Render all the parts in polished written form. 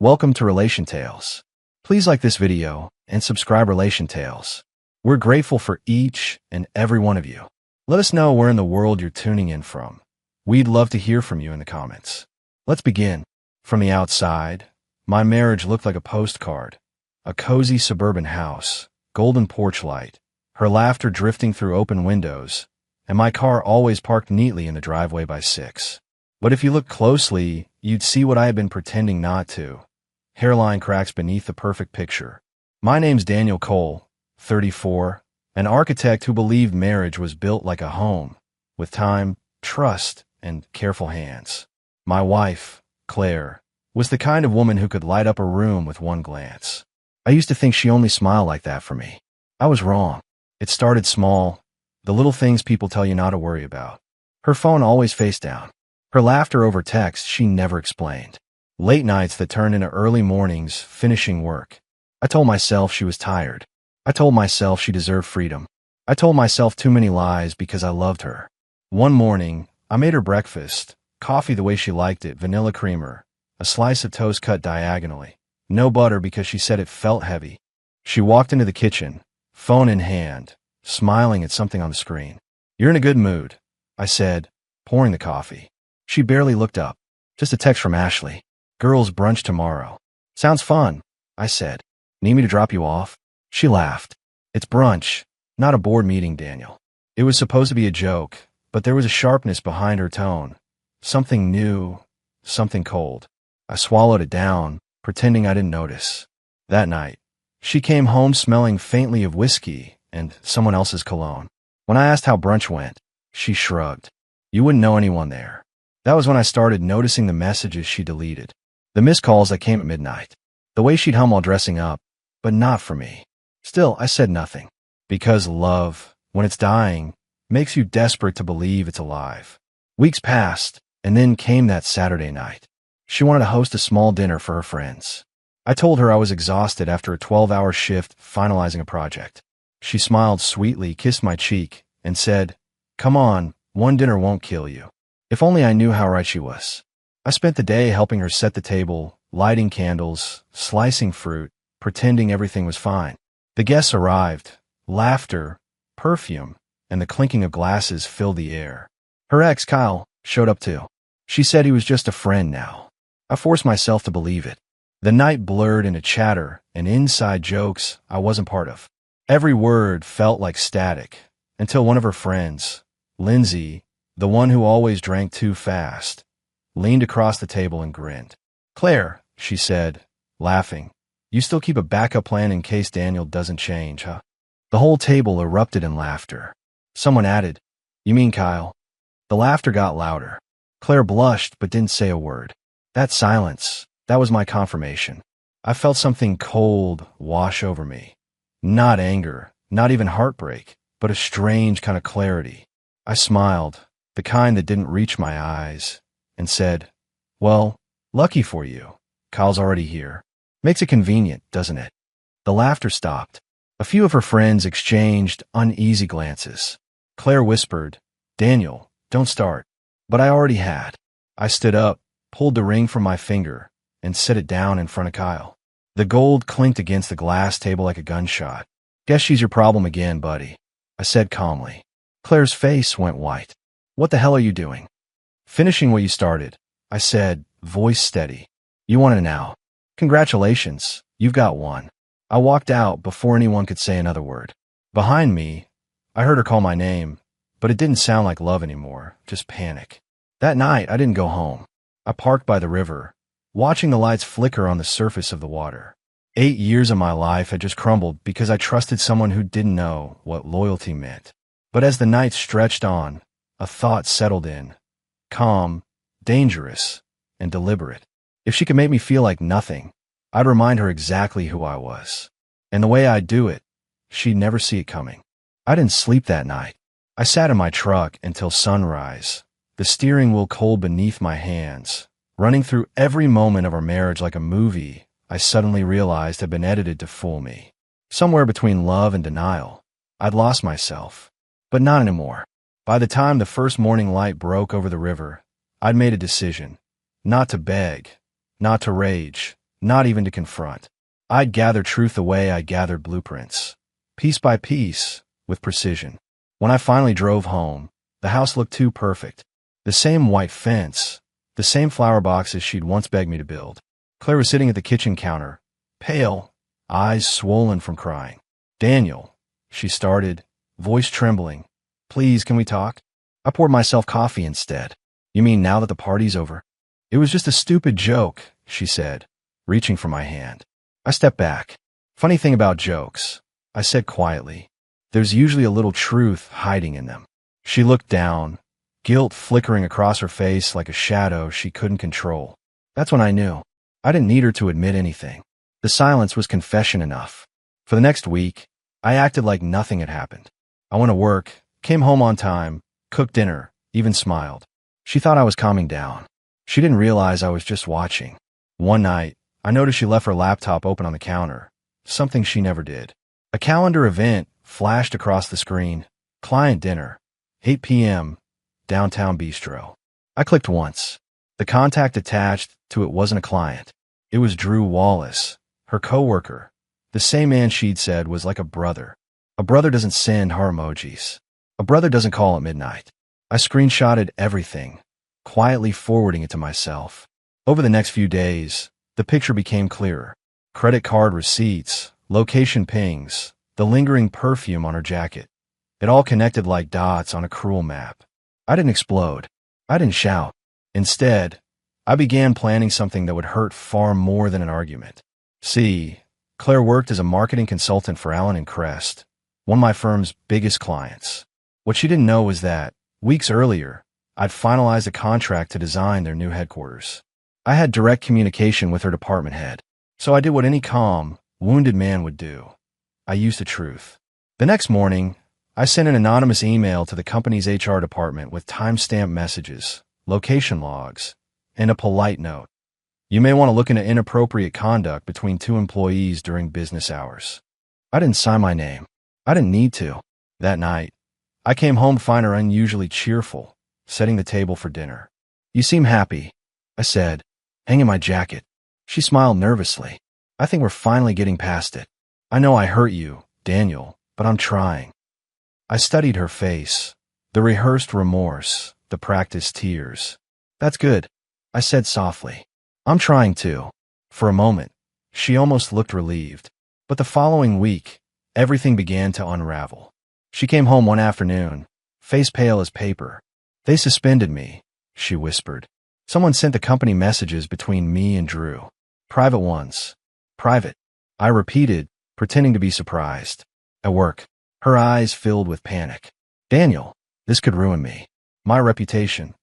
Welcome to Relation Tales. Please like this video and subscribe Relation Tales. We're grateful for each and every one of you. Let us know where in the world you're tuning in from. We'd love to hear from you in the comments. Let's begin. From the outside, my marriage looked like a postcard. A cozy suburban house, golden porch light, her laughter drifting through open windows, and my car always parked neatly in the driveway by 6. But if you look closely, you'd see what I had been pretending not to. Hairline cracks beneath the perfect picture. My name's Daniel Cole, 34, an architect who believed marriage was built like a home, with time, trust, and careful hands. My wife, Claire, was the kind of woman who could light up a room with one glance. I used to think she only smiled like that for me. I was wrong. It started small, the little things people tell you not to worry about. Her phone always face down. Her laughter over text she never explained. Late nights that turned into early mornings finishing work. I told myself she was tired. I told myself she deserved freedom. I told myself too many lies because I loved her. One morning, I made her breakfast, coffee the way she liked it, vanilla creamer, a slice of toast cut diagonally. No butter because she said it felt heavy. She walked into the kitchen, phone in hand, smiling at something on the screen. "You're in a good mood," I said, pouring the coffee. She barely looked up. "Just a text from Ashley. Girls' brunch tomorrow." "Sounds fun," I said. "Need me to drop you off?" She laughed. "It's brunch, not a board meeting, Daniel." It was supposed to be a joke, but there was a sharpness behind her tone. Something new, something cold. I swallowed it down, pretending I didn't notice. That night, she came home smelling faintly of whiskey and someone else's cologne. When I asked how brunch went, she shrugged. "You wouldn't know anyone there." That was when I started noticing the messages she deleted. The missed calls that came at midnight. The way she'd hum while dressing up, but not for me. Still, I said nothing. Because love, when it's dying, makes you desperate to believe it's alive. Weeks passed, and then came that Saturday night. She wanted to host a small dinner for her friends. I told her I was exhausted after a 12-hour shift finalizing a project. She smiled sweetly, kissed my cheek, and said, "Come on, one dinner won't kill you." If only I knew how right she was. I spent the day helping her set the table, lighting candles, slicing fruit, pretending everything was fine. The guests arrived. Laughter, perfume, and the clinking of glasses filled the air. Her ex, Kyle, showed up too. She said he was just a friend now. I forced myself to believe it. The night blurred into chatter and inside jokes I wasn't part of. Every word felt like static, until one of her friends, Lindsay, the one who always drank too fast, leaned across the table and grinned. "Claire," she said, laughing, "you still keep a backup plan in case Daniel doesn't change, huh?" The whole table erupted in laughter. Someone added, "You mean Kyle?" The laughter got louder. Claire blushed but didn't say a word. That silence, that was my confirmation. I felt something cold wash over me. Not anger, not even heartbreak, but a strange kind of clarity. I smiled, the kind that didn't reach my eyes, and said, "Well, lucky for you. Kyle's already here. Makes it convenient, doesn't it?" The laughter stopped. A few of her friends exchanged uneasy glances. Claire whispered, "Daniel, don't start." But I already had. I stood up, pulled the ring from my finger, and set it down in front of Kyle. The gold clinked against the glass table like a gunshot. "Guess she's your problem again, buddy," I said calmly. Claire's face went white. "What the hell are you doing?" "Finishing what you started," I said, voice steady. "You want it now. Congratulations, you've got one." I walked out before anyone could say another word. Behind me, I heard her call my name, but it didn't sound like love anymore, just panic. That night, I didn't go home. I parked by the river, watching the lights flicker on the surface of the water. 8 years of my life had just crumbled because I trusted someone who didn't know what loyalty meant. But as the night stretched on, a thought settled in. Calm, dangerous, and deliberate. If she could make me feel like nothing, I'd remind her exactly who I was. And the way I'd do it, she'd never see it coming. I didn't sleep that night. I sat in my truck until sunrise, the steering wheel cold beneath my hands, running through every moment of our marriage like a movie I suddenly realized had been edited to fool me. Somewhere between love and denial, I'd lost myself. But not anymore. By the time the first morning light broke over the river, I'd made a decision. Not to beg, not to rage, not even to confront. I'd gather truth the way I gathered blueprints, piece by piece, with precision. When I finally drove home, the house looked too perfect. The same white fence, the same flower boxes she'd once begged me to build. Claire was sitting at the kitchen counter, pale, eyes swollen from crying. "Daniel," she started, voice trembling. "Please, can we talk?" I poured myself coffee instead. "You mean now that the party's over?" "It was just a stupid joke," she said, reaching for my hand. I stepped back. "Funny thing about jokes," I said quietly. "There's usually a little truth hiding in them." She looked down, guilt flickering across her face like a shadow she couldn't control. That's when I knew. I didn't need her to admit anything. The silence was confession enough. For the next week, I acted like nothing had happened. I went to work, came home on time, cooked dinner, even smiled. She thought I was calming down. She didn't realize I was just watching. One night, I noticed she left her laptop open on the counter, something she never did. A calendar event flashed across the screen. Client dinner, 8 p.m., downtown bistro. I clicked once. The contact attached to it wasn't a client. It was Drew Wallace, her coworker, the same man she'd said was like a brother. A brother doesn't send heart emojis. A brother doesn't call at midnight. I screenshotted everything, quietly forwarding it to myself. Over the next few days, the picture became clearer. Credit card receipts, location pings, the lingering perfume on her jacket. It all connected like dots on a cruel map. I didn't explode. I didn't shout. Instead, I began planning something that would hurt far more than an argument. See, Claire worked as a marketing consultant for Allen & Crest, one of my firm's biggest clients. What she didn't know was that, weeks earlier, I'd finalized a contract to design their new headquarters. I had direct communication with her department head, so I did what any calm, wounded man would do. I used the truth. The next morning, I sent an anonymous email to the company's HR department with timestamp messages, location logs, and a polite note. You may want to look into inappropriate conduct between two employees during business hours. I didn't sign my name. I didn't need to. That night, I came home to find her unusually cheerful, setting the table for dinner. "You seem happy," I said, hanging my jacket. She smiled nervously. "I think we're finally getting past it. I know I hurt you, Daniel, but I'm trying." I studied her face, the rehearsed remorse, the practiced tears. "That's good," I said softly. "I'm trying too." For a moment, she almost looked relieved. But the following week, everything began to unravel. She came home one afternoon, face pale as paper. "They suspended me," she whispered. "Someone sent the company messages between me and Drew. Private ones. Private." I repeated, pretending to be surprised. "At work." Her eyes filled with panic. "Daniel, this could ruin me. My reputation."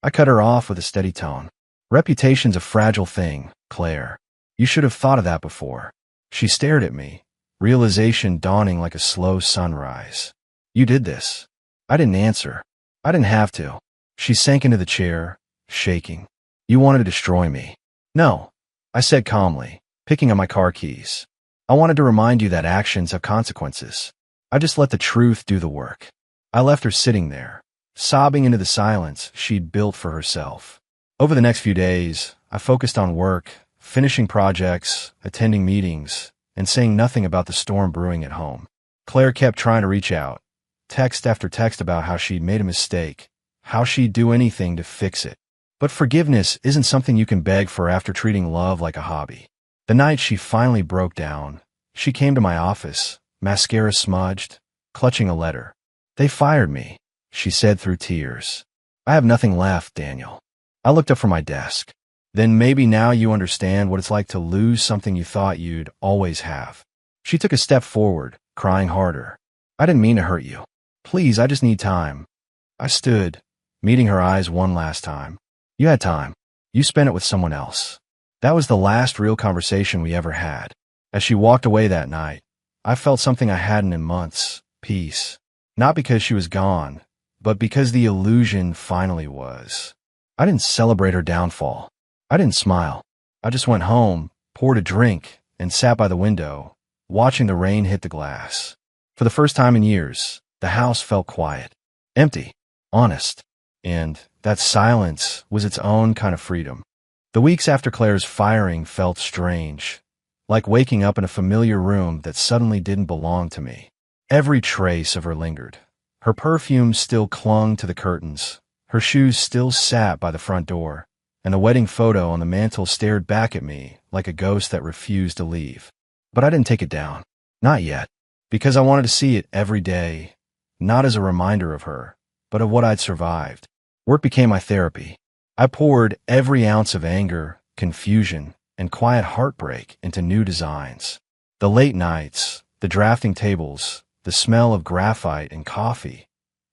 I cut her off with a steady tone. "Reputation's a fragile thing, Claire. You should have thought of that before." She stared at me, realization dawning like a slow sunrise. "You did this." I didn't answer. I didn't have to. She sank into the chair, shaking. "You wanted to destroy me." "No," I said calmly, picking up my car keys. "I wanted to remind you that actions have consequences. I just let the truth do the work." I left her sitting there, sobbing into the silence she'd built for herself. Over the next few days, I focused on work, finishing projects, attending meetings, and saying nothing about the storm brewing at home. Claire kept trying to reach out, text after text about how she'd made a mistake, how she'd do anything to fix it. But forgiveness isn't something you can beg for after treating love like a hobby. The night she finally broke down, she came to my office, mascara smudged, clutching a letter. "They fired me," she said through tears. "I have nothing left, Daniel." I looked up from my desk. "Then maybe now you understand what it's like to lose something you thought you'd always have." She took a step forward, crying harder. "I didn't mean to hurt you. Please, I just need time." I stood, meeting her eyes one last time. "You had time. You spent it with someone else." That was the last real conversation we ever had. As she walked away that night, I felt something I hadn't in months, peace. Not because she was gone, but because the illusion finally was. I didn't celebrate her downfall. I didn't smile. I just went home, poured a drink, and sat by the window, watching the rain hit the glass. For the first time in years, the house felt quiet, empty, honest, and that silence was its own kind of freedom. The weeks after Claire's firing felt strange, like waking up in a familiar room that suddenly didn't belong to me. Every trace of her lingered. Her perfume still clung to the curtains, her shoes still sat by the front door, and the wedding photo on the mantel stared back at me like a ghost that refused to leave. But I didn't take it down. Not yet. Because I wanted to see it every day, not as a reminder of her, but of what I'd survived. Work became my therapy. I poured every ounce of anger, confusion, and quiet heartbreak into new designs. The late nights, the drafting tables, the smell of graphite and coffee,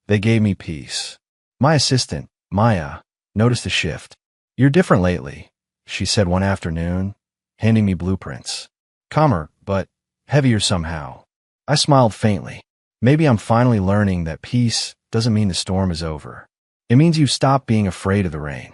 they gave me peace. My assistant, Maya, noticed a shift. "You're different lately," she said one afternoon, handing me blueprints. "Calmer, but heavier somehow." I smiled faintly. Maybe I'm finally learning that peace doesn't mean the storm is over. It means you've stopped being afraid of the rain.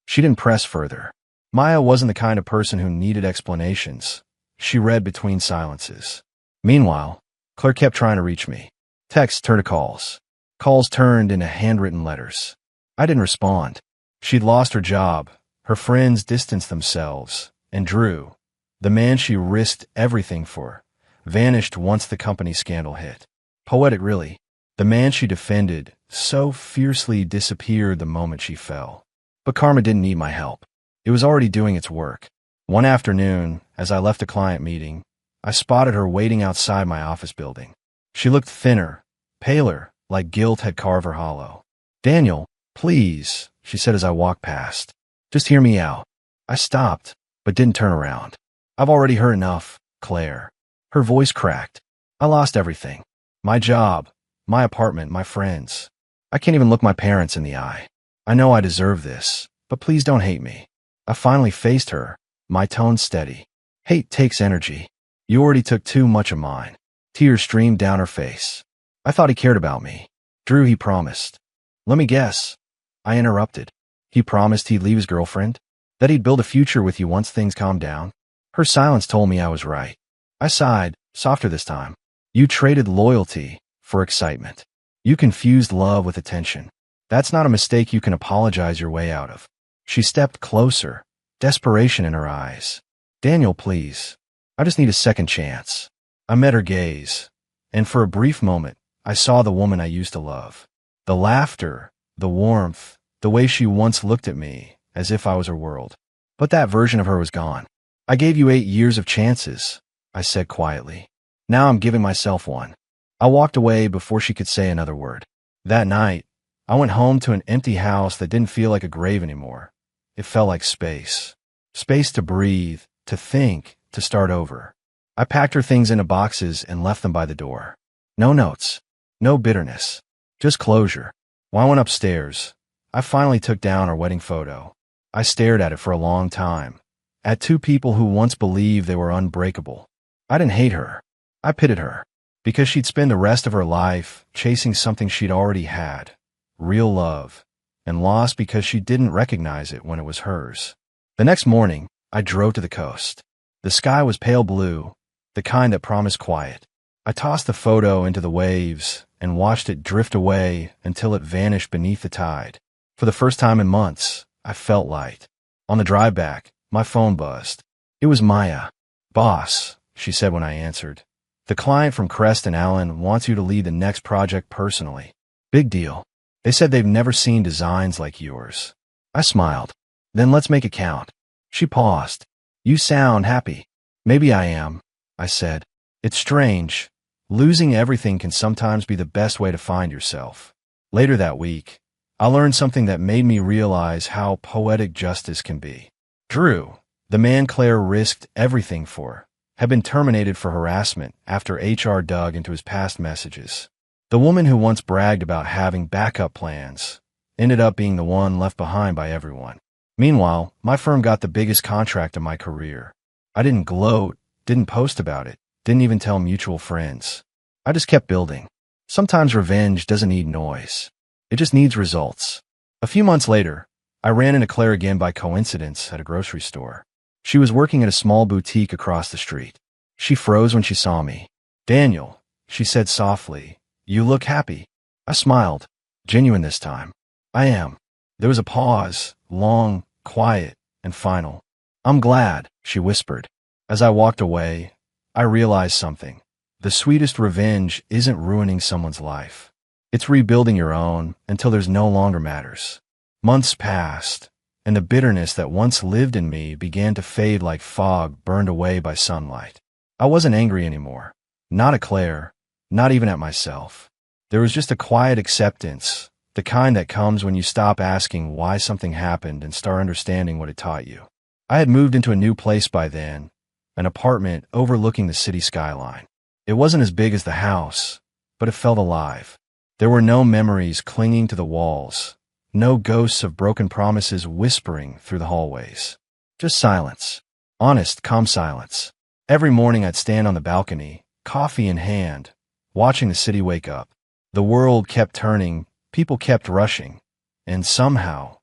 She didn't press further. Maya wasn't the kind of person who needed explanations. She read between silences. Meanwhile, Claire kept trying to reach me. Texts turned to calls. Calls turned into handwritten letters. I didn't respond. She'd lost her job. Her friends distanced themselves. And Drew, the man she risked everything for, vanished once the company scandal hit. Poetic, really. The man she defended so fiercely disappeared the moment she fell. But karma didn't need my help. It was already doing its work. One afternoon, as I left a client meeting, I spotted her waiting outside my office building. She looked thinner, paler, like guilt had carved her hollow. "Daniel, please," she said as I walked past. "Just hear me out." I stopped, but didn't turn around. "I've already heard enough, Claire." Her voice cracked. "I lost everything. My job, my apartment, my friends. I can't even look my parents in the eye. I know I deserve this, but please don't hate me." I finally faced her, my tone steady. "Hate takes energy. You already took too much of mine." Tears streamed down her face. "I thought he cared about me. Drew, he promised." "Let me guess." I interrupted. "He promised he'd leave his girlfriend? That he'd build a future with you once things calmed down?" Her silence told me I was right. I sighed, softer this time. "You traded loyalty for excitement. You confused love with attention. That's not a mistake you can apologize your way out of." She stepped closer, desperation in her eyes. "Daniel, please. I just need a second chance." I met her gaze, and for a brief moment, I saw the woman I used to love. The laughter, the warmth, the way she once looked at me, as if I was her world. But that version of her was gone. "I gave you 8 years of chances," I said quietly. "Now I'm giving myself one." I walked away before she could say another word. That night, I went home to an empty house that didn't feel like a grave anymore. It felt like space. Space to breathe, to think, to start over. I packed her things into boxes and left them by the door. No notes. No bitterness. Just closure. When I went upstairs, I finally took down our wedding photo. I stared at it for a long time. At two people who once believed they were unbreakable. I didn't hate her. I pitied her. Because she'd spend the rest of her life chasing something she'd already had. Real love. And lost because she didn't recognize it when it was hers. The next morning, I drove to the coast. The sky was pale blue, the kind that promised quiet. I tossed the photo into the waves and watched it drift away until it vanished beneath the tide. For the first time in months, I felt light. On the drive back, my phone buzzed. It was Maya. "Boss," she said when I answered. "The client from Crest and Allen wants you to lead the next project personally. Big deal. They said they've never seen designs like yours." I smiled. "Then let's make it count." She paused. "You sound happy." "Maybe I am," I said. "It's strange. Losing everything can sometimes be the best way to find yourself." Later that week, I learned something that made me realize how poetic justice can be. Drew, the man Claire risked everything for, had been terminated for harassment after HR dug into his past messages. The woman who once bragged about having backup plans ended up being the one left behind by everyone. Meanwhile, my firm got the biggest contract of my career. I didn't gloat, didn't post about it, didn't even tell mutual friends. I just kept building. Sometimes revenge doesn't need noise. It just needs results. A few months later, I ran into Claire again by coincidence at a grocery store. She was working at a small boutique across the street. She froze when she saw me. "Daniel," she said softly, "you look happy." I smiled, genuine this time. "I am." There was a pause, long, quiet, and final. "I'm glad," she whispered. As I walked away, I realized something. The sweetest revenge isn't ruining someone's life. It's rebuilding your own until there's no longer matters. Months passed, and the bitterness that once lived in me began to fade like fog burned away by sunlight. I wasn't angry anymore. Not at Claire, not even at myself. There was just a quiet acceptance, the kind that comes when you stop asking why something happened and start understanding what it taught you. I had moved into a new place by then, an apartment overlooking the city skyline. It wasn't as big as the house, but it felt alive. There were no memories clinging to the walls, no ghosts of broken promises whispering through the hallways. Just silence. Honest, calm silence. Every morning I'd stand on the balcony, coffee in hand, watching the city wake up. The world kept turning, people kept rushing, and somehow,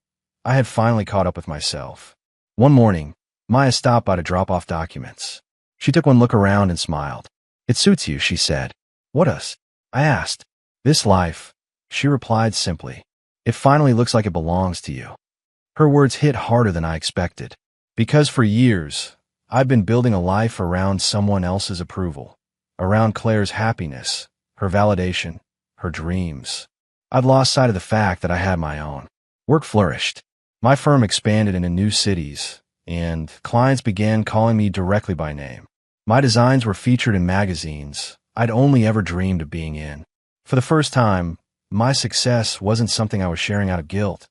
I had finally caught up with myself. One morning, Maya stopped by to drop off documents. She took one look around and smiled. "It suits you," she said. "What does?" I asked. "This life," she replied simply. "It finally looks like it belongs to you." Her words hit harder than I expected, because for years, I've been building a life around someone else's approval, around Claire's happiness, her validation, her dreams. I'd lost sight of the fact that I had my own. Work flourished. My firm expanded into new cities, and clients began calling me directly by name. My designs were featured in magazines I'd only ever dreamed of being in. For the first time, my success wasn't something I was sharing out of guilt.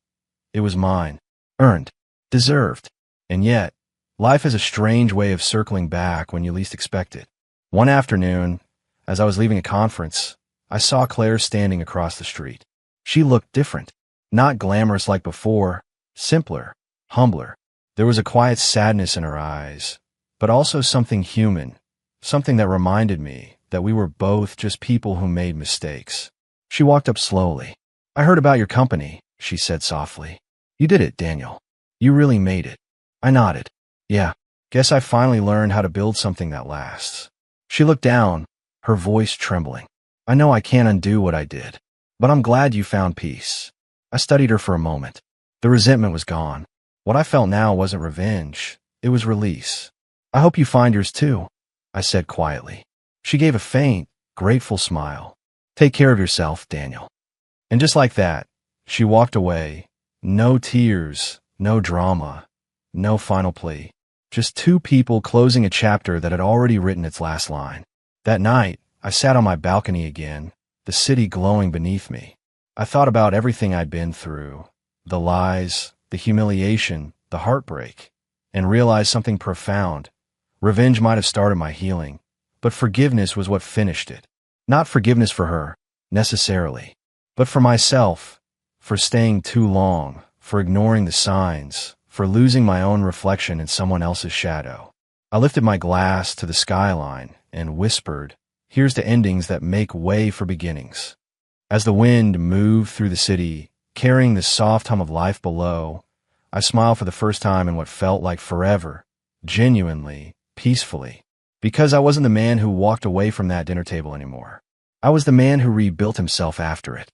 It was mine, earned, deserved. And yet, life has a strange way of circling back when you least expect it. One afternoon, as I was leaving a conference, I saw Claire standing across the street. She looked different, not glamorous like before, simpler, humbler. There was a quiet sadness in her eyes, but also something human, something that reminded me that we were both just people who made mistakes. She walked up slowly. "I heard about your company," she said softly. "You did it, Daniel. You really made it." I nodded. "Yeah, guess I finally learned how to build something that lasts." She looked down, her voice trembling. "I know I can't undo what I did, but I'm glad you found peace." I studied her for a moment. The resentment was gone. What I felt now wasn't revenge, it was release. "I hope you find yours too," I said quietly. She gave a faint, grateful smile. "Take care of yourself, Daniel." And just like that, she walked away. No tears, no drama, no final plea. Just two people closing a chapter that had already written its last line. That night, I sat on my balcony again, the city glowing beneath me. I thought about everything I'd been through, the lies, the humiliation, the heartbreak, and realized something profound. Revenge might have started my healing, but forgiveness was what finished it. Not forgiveness for her, necessarily, but for myself, for staying too long, for ignoring the signs, for losing my own reflection in someone else's shadow. I lifted my glass to the skyline and whispered, "Here's to endings that make way for beginnings." As the wind moved through the city, carrying the soft hum of life below, I smiled for the first time in what felt like forever, genuinely, peacefully, because I wasn't the man who walked away from that dinner table anymore. I was the man who rebuilt himself after it.